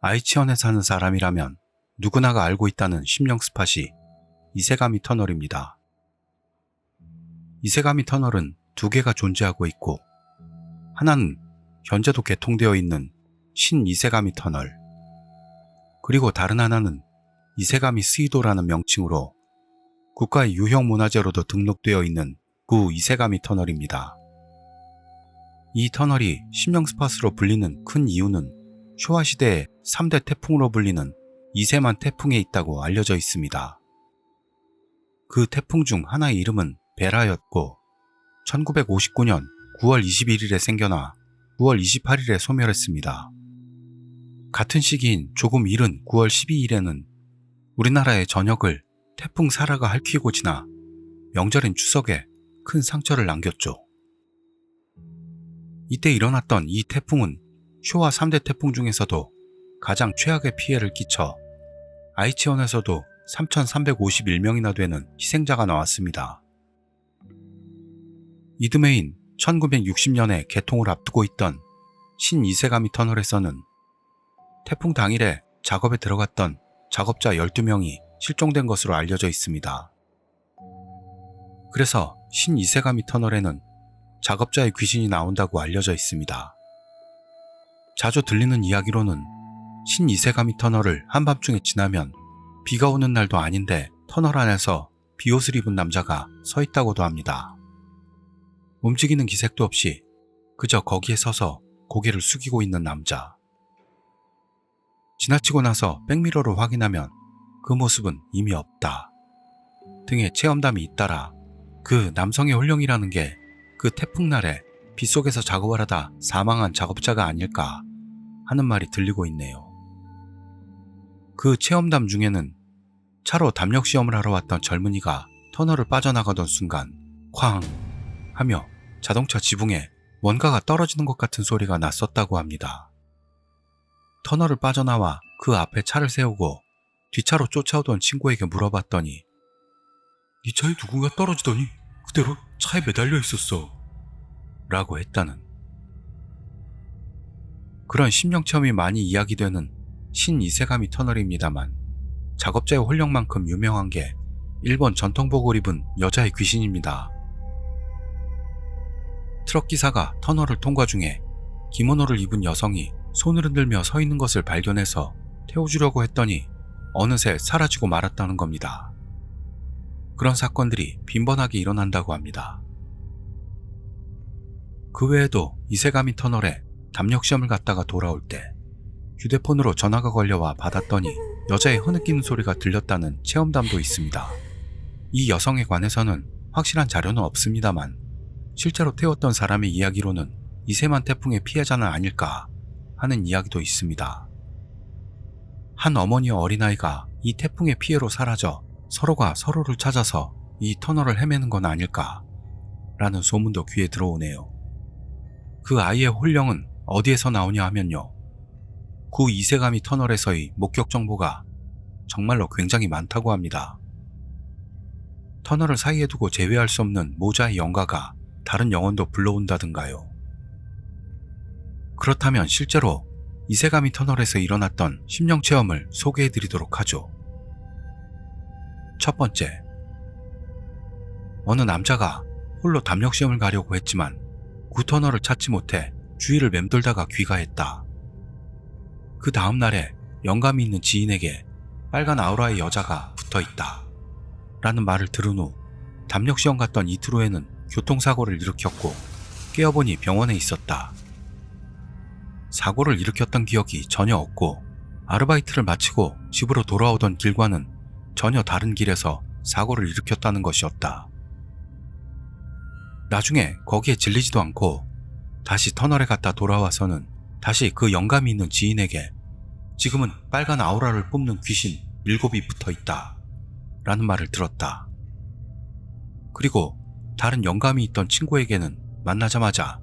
아이치현에 사는 사람이라면 누구나가 알고 있다는 심령 스팟이 이세가미 터널입니다. 이세가미 터널은 두 개가 존재하고 있고, 하나는 현재도 개통되어 있는 신이세가미 터널, 그리고 다른 하나는 이세가미 스이도라는 명칭으로 국가의 유형문화재로도 등록되어 있는 구 이세가미 터널입니다. 이 터널이 심령 스팟으로 불리는 큰 이유는 쇼와 시대의 3대 태풍으로 불리는 이세만 태풍에 있다고 알려져 있습니다. 그 태풍 중 하나의 이름은 베라였고 1959년 9월 21일에 생겨나 9월 28일에 소멸했습니다. 같은 시기인 조금 이른 9월 12일에는 우리나라의 전역을 태풍 사라가 핥히고 지나 명절인 추석에 큰 상처를 남겼죠. 이때 일어났던 이 태풍은 쇼와 3대 태풍 중에서도 가장 최악의 피해를 끼쳐 아이치현에서도 3,351명이나 되는 희생자가 나왔습니다. 이듬해인 1960년에 개통을 앞두고 있던 신이세가미 터널에서는 태풍 당일에 작업에 들어갔던 작업자 12명이 실종된 것으로 알려져 있습니다. 그래서 신이세가미 터널에는 작업자의 귀신이 나온다고 알려져 있습니다. 자주 들리는 이야기로는 신이세가미 터널을 한밤중에 지나면 비가 오는 날도 아닌데 터널 안에서 비옷을 입은 남자가 서 있다고도 합니다. 움직이는 기색도 없이 그저 거기에 서서 고개를 숙이고 있는 남자. 지나치고 나서 백미러로 확인하면 그 모습은 이미 없다. 등의 체험담이 잇따라 그 남성의 혼령이라는 게 그 태풍날에 빗속에서 작업을 하다 사망한 작업자가 아닐까 하는 말이 들리고 있네요. 그 체험담 중에는 차로 담력 시험을 하러 왔던 젊은이가 터널을 빠져나가던 순간 쾅 하며 자동차 지붕에 뭔가가 떨어지는 것 같은 소리가 났었다고 합니다. 터널을 빠져나와 그 앞에 차를 세우고 뒷차로 쫓아오던 친구에게 물어봤더니 네 차에 누군가 떨어지더니 그대로 차에 매달려 있었어 라고 했다는, 그런 심령체험이 많이 이야기되는 신이세가미 터널입니다만 작업자의 혼령만큼 유명한 게 일본 전통복을 입은 여자의 귀신입니다. 트럭기사가 터널을 통과 중에 기모노를 입은 여성이 손을 흔들며 서 있는 것을 발견해서 태워주려고 했더니 어느새 사라지고 말았다는 겁니다. 그런 사건들이 빈번하게 일어난다고 합니다. 그 외에도 이세가미 터널에 담력시험을 갔다가 돌아올 때 휴대폰으로 전화가 걸려와 받았더니 여자의 흐느끼는 소리가 들렸다는 체험담도 있습니다. 이 여성에 관해서는 확실한 자료는 없습니다만 실제로 태웠던 사람의 이야기로는 이세만 태풍의 피해자는 아닐까 하는 이야기도 있습니다. 한 어머니와 어린아이가 이 태풍의 피해로 사라져 서로가 서로를 찾아서 이 터널을 헤매는 건 아닐까 라는 소문도 귀에 들어오네요. 그 아이의 혼령은 어디에서 나오냐 하면요, 구 이세가미 터널에서의 목격 정보가 정말로 굉장히 많다고 합니다. 터널을 사이에 두고 제외할 수 없는 모자의 영가가 다른 영혼도 불러온다든가요. 그렇다면 실제로 이세가미 터널에서 일어났던 심령체험을 소개해드리도록 하죠. 첫 번째, 어느 남자가 홀로 담력시험을 가려고 했지만 구터널을 찾지 못해 주위를 맴돌다가 귀가했다. 그 다음 날에 영감이 있는 지인에게 빨간 아우라의 여자가 붙어있다 라는 말을 들은 후 담력시험 갔던 이틀 후에는 교통사고를 일으켰고 깨어보니 병원에 있었다. 사고를 일으켰던 기억이 전혀 없고 아르바이트를 마치고 집으로 돌아오던 길과는 전혀 다른 길에서 사고를 일으켰다는 것이었다. 나중에 거기에 질리지도 않고 다시 터널에 갔다 돌아와서는 다시 그 영감이 있는 지인에게 지금은 빨간 아우라를 뿜는 귀신 7이 붙어있다 라는 말을 들었다. 그리고 다른 영감이 있던 친구에게는 만나자마자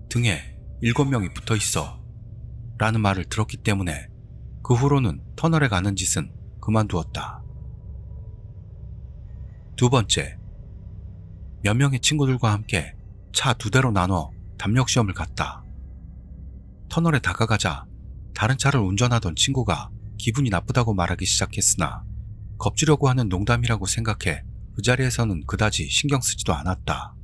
등에 7명이 붙어있어 라는 말을 들었기 때문에 그 후로는 터널에 가는 짓은 그만두었다. 두 번째, 몇 명의 친구들과 함께 차 2대로 나눠 담력시험을 갔다. 터널에 다가가자 다른 차를 운전하던 친구가 기분이 나쁘다고 말하기 시작했으나 겁주려고 하는 농담이라고 생각해 그 자리에서는 그다지 신경 쓰지도 않았다.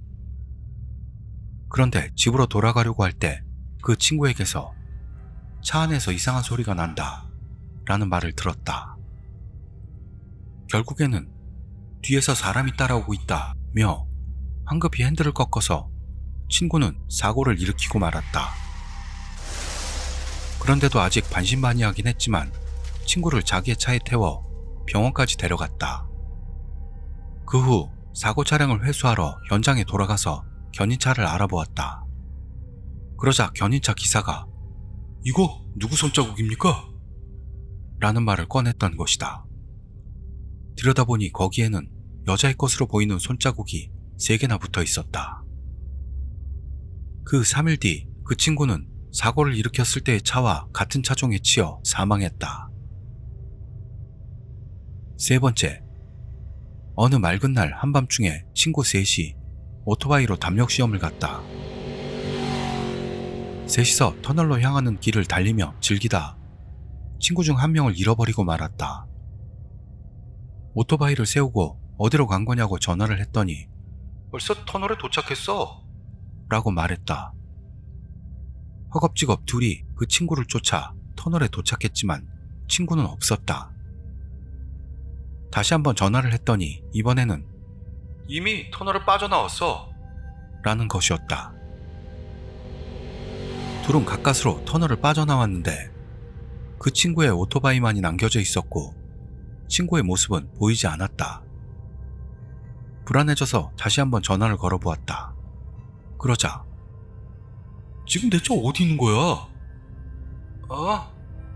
그런데 집으로 돌아가려고 할 때 그 친구에게서 차 안에서 이상한 소리가 난다 라는 말을 들었다. 결국에는 뒤에서 사람이 따라오고 있다며 황급히 핸들을 꺾어서 친구는 사고를 일으키고 말았다. 그런데도 아직 반신반의하긴 했지만 친구를 자기의 차에 태워 병원까지 데려갔다. 그 후 사고 차량을 회수하러 현장에 돌아가서 견인차를 알아보았다. 그러자 견인차 기사가 "이거 누구 손자국입니까?" 라는 말을 꺼냈던 것이다. 들여다보니 거기에는 여자의 것으로 보이는 손자국이 3개나 붙어 있었다. 그 3일 뒤 그 친구는 사고를 일으켰을 때의 차와 같은 차종에 치여 사망했다. 세 번째, 어느 맑은 날 한밤중에 친구 셋이 오토바이로 담력 시험을 갔다. 셋이서 터널로 향하는 길을 달리며 즐기다 친구 중 한 명을 잃어버리고 말았다. 오토바이를 세우고 어디로 간 거냐고 전화를 했더니 "벌써 터널에 도착했어" 라고 말했다. 허겁지겁 둘이 그 친구를 쫓아 터널에 도착했지만 친구는 없었다. 다시 한번 전화를 했더니 이번에는 "이미 터널을 빠져나왔어" 라는 것이었다. 둘은 가까스로 터널을 빠져나왔는데 그 친구의 오토바이만이 남겨져 있었고 친구의 모습은 보이지 않았다. 불안해져서 다시 한번 전화를 걸어보았다. 그러자 "지금 대체 어디 있는 거야?"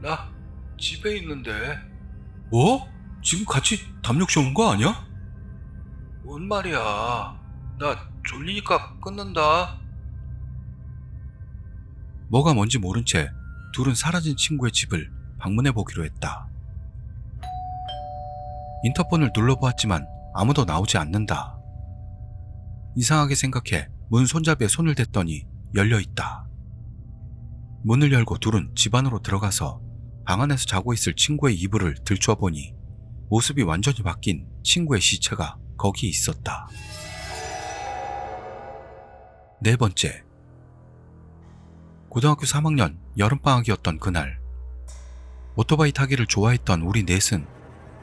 나 집에 있는데." "뭐? 지금 같이 담력 시험 온 거 아니야?" "뭔 말이야. 나 졸리니까 끊는다." 뭐가 뭔지 모른 채 둘은 사라진 친구의 집을 방문해 보기로 했다. 인터폰을 눌러보았지만 아무도 나오지 않는다. 이상하게 생각해 문 손잡이에 손을 댔더니 열려있다. 문을 열고 둘은 집 안으로 들어가서 방 안에서 자고 있을 친구의 이불을 들추어 보니 모습이 완전히 바뀐 친구의 시체가 거기에 있었다. 네 번째, 고등학교 3학년 여름방학이었던 그날, 오토바이 타기를 좋아했던 우리 넷은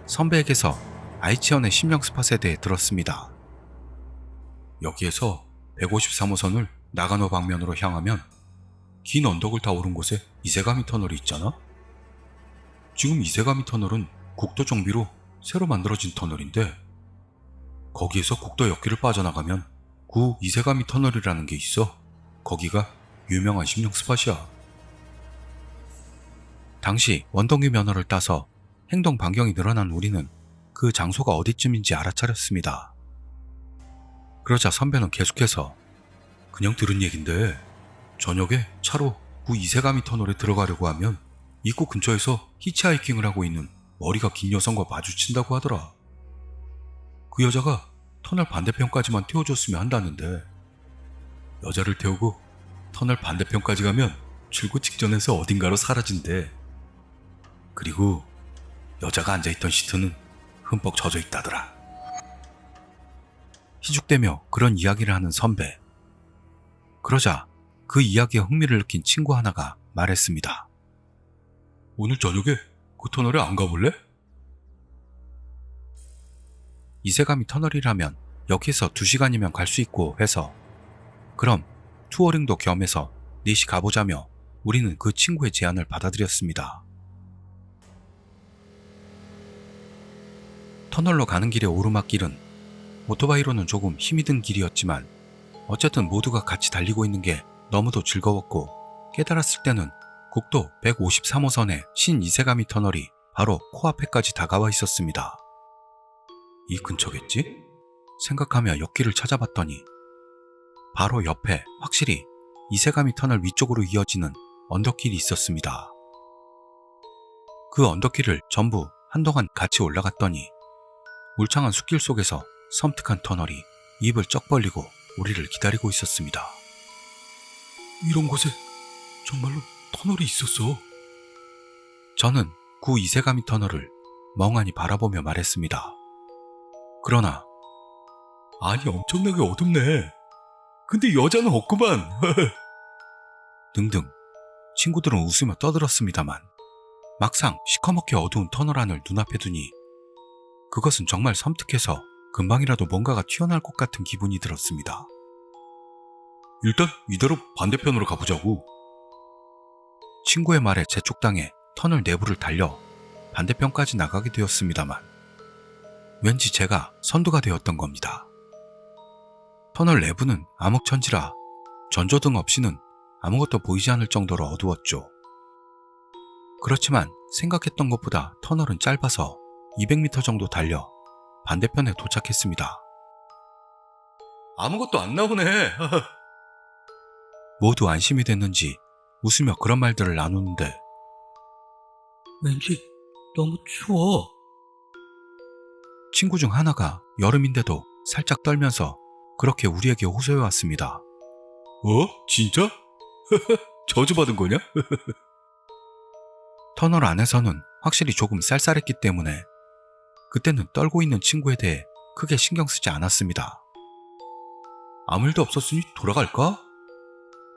선배에게서 아이치현의 심령 스팟에 대해 들었습니다. "여기에서 153호선을 나가노 방면으로 향하면 긴 언덕을 타 오른 곳에 이세가미 터널이 있잖아? 지금 이세가미 터널은 국도 정비로 새로 만들어진 터널인데 거기에서 국도 옆길을 빠져나가면 구 이세가미 터널이라는 게 있어. 거기가 유명한 심령 스팟이야." 당시 원동기 면허를 따서 행동 반경이 늘어난 우리는 그 장소가 어디쯤인지 알아차렸습니다. 그러자 선배는 계속해서 "그냥 들은 얘긴데 저녁에 차로 구 이세가미 터널에 들어가려고 하면 입구 근처에서 히치하이킹을 하고 있는 머리가 긴 여성과 마주친다고 하더라. 그 여자가 터널 반대편까지만 태워줬으면 한다는데 여자를 태우고 터널 반대편까지 가면 출구 직전에서 어딘가로 사라진대. 그리고 여자가 앉아있던 시트는 흠뻑 젖어 있다더라." 희죽대며 그런 이야기를 하는 선배. 그러자 그 이야기에 흥미를 느낀 친구 하나가 말했습니다. "오늘 저녁에 그 터널에 안 가볼래?" 이세가미 터널이라면 여기에서 2시간이면 갈 수 있고 해서 그럼 투어링도 겸해서 넷이 가보자며 우리는 그 친구의 제안을 받아들였습니다. 터널로 가는 길의 오르막길은 오토바이로는 조금 힘이 든 길이었지만 어쨌든 모두가 같이 달리고 있는 게 너무도 즐거웠고 깨달았을 때는 국도 153호선의 신이세가미 터널이 바로 코앞에까지 다가와 있었습니다. 이 근처겠지? 생각하며 옆길을 찾아봤더니 바로 옆에 확실히 이세가미 터널 위쪽으로 이어지는 언덕길이 있었습니다. 그 언덕길을 전부 한동안 같이 올라갔더니 울창한 숲길 속에서 섬뜩한 터널이 입을 쩍 벌리고 우리를 기다리고 있었습니다. "이런 곳에 정말로 터널이 있었어." 저는 구 이세가미 터널을 멍하니 바라보며 말했습니다. 그러나 아니, 엄청나게 어둡네. 근데 여자는 없구만. 등등 친구들은 웃으며 떠들었습니다만 막상 시커멓게 어두운 터널 안을 눈앞에 두니 그것은 정말 섬뜩해서 금방이라도 뭔가가 튀어나올 것 같은 기분이 들었습니다. 일단 이대로 반대편으로 가보자고. 친구의 말에 재촉당해 터널 내부를 달려 반대편까지 나가게 되었습니다만 왠지 제가 선두가 되었던 겁니다. 터널 내부는 암흑천지라 전조등 없이는 아무것도 보이지 않을 정도로 어두웠죠. 그렇지만 생각했던 것보다 터널은 짧아서 200m 정도 달려 반대편에 도착했습니다. 아무것도 안 나오네. 모두 안심이 됐는지 웃으며 그런 말들을 나누는데 왠지 너무 추워. 친구 중 하나가 여름인데도 살짝 떨면서 그렇게 우리에게 호소해왔습니다. 진짜? 저주받은 거냐? 터널 안에서는 확실히 조금 쌀쌀했기 때문에 그때는 떨고 있는 친구에 대해 크게 신경 쓰지 않았습니다. 아무 일도 없었으니 돌아갈까?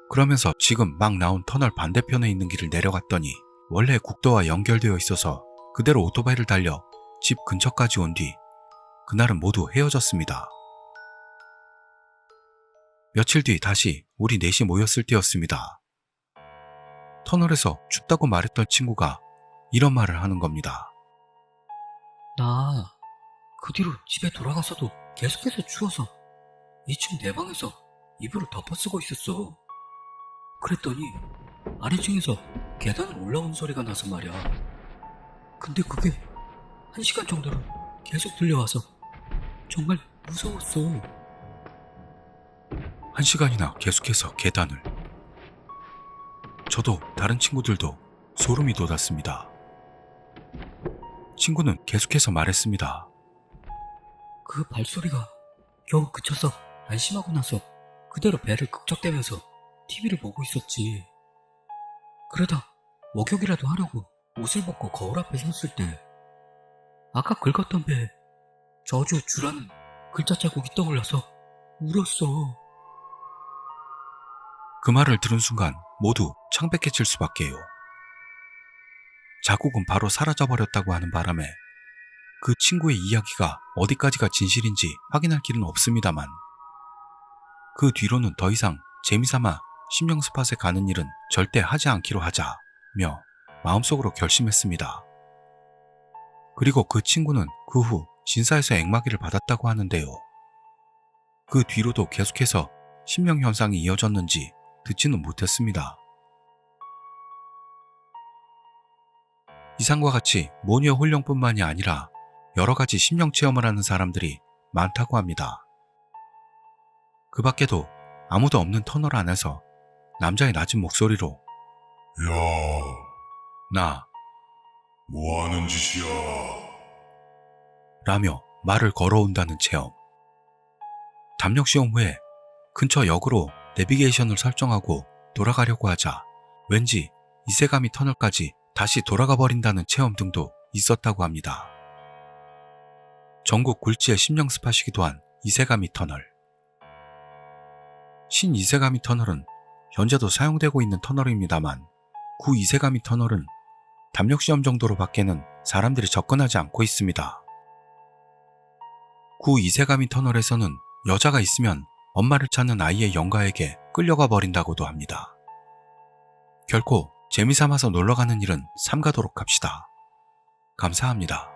그러면서 지금 막 나온 터널 반대편에 있는 길을 내려갔더니 원래 국도와 연결되어 있어서 그대로 오토바이를 달려 집 근처까지 온 뒤 그날은 모두 헤어졌습니다. 며칠 뒤 다시 우리 넷이 모였을 때였습니다. 터널에서 춥다고 말했던 친구가 이런 말을 하는 겁니다. 나 그 뒤로 집에 돌아가서도 계속해서 추워서 2층 내 방에서 이불을 덮어 쓰고 있었어. 그랬더니 아래층에서 계단을 올라오는 소리가 나서 말이야. 근데 그게 1시간 정도로 계속 들려와서 정말 무서웠어. 1시간이나 계속해서 계단을. 저도 다른 친구들도 소름이 돋았습니다. 친구는 계속해서 말했습니다. 그 발소리가 겨우 그쳐서 안심하고 나서 그대로 배를 극적대면서 TV를 보고 있었지. 그러다 목욕이라도 하려고 옷을 벗고 거울 앞에 섰을 때 아까 긁었던 배에 저주 주라는 글자 자국이 떠올라서 울었어. 그 말을 들은 순간 모두 창백해질 수밖에요. 자국은 바로 사라져버렸다고 하는 바람에 그 친구의 이야기가 어디까지가 진실인지 확인할 길은 없습니다만 그 뒤로는 더 이상 재미삼아 심령스팟에 가는 일은 절대 하지 않기로 하자며 마음속으로 결심했습니다. 그리고 그 친구는 그 후 신사에서 액마기를 받았다고 하는데요. 그 뒤로도 계속해서 심령현상이 이어졌는지 듣지는 못했습니다. 이상과 같이 모니어 홀령뿐만이 아니라 여러 가지 심령 체험을 하는 사람들이 많다고 합니다. 그 밖에도 아무도 없는 터널 안에서 남자의 낮은 목소리로 야, 나 뭐하는 짓이야? 라며 말을 걸어온다는 체험. 담력 시험 후에 근처 역으로 내비게이션을 설정하고 돌아가려고 하자 왠지 이세가미 터널까지 다시 돌아가 버린다는 체험 등도 있었다고 합니다. 전국 굴지의 심령 스팟이기도 한 이세가미 터널. 신 이세가미 터널은 현재도 사용되고 있는 터널입니다만 구 이세가미 터널은 담력 시험 정도로 밖에는 사람들이 접근하지 않고 있습니다. 구 이세가미 터널에서는 여자가 있으면 엄마를 찾는 아이의 영가에게 끌려가 버린다고도 합니다. 결코 재미삼아서 놀러가는 일은 삼가도록 합시다. 감사합니다.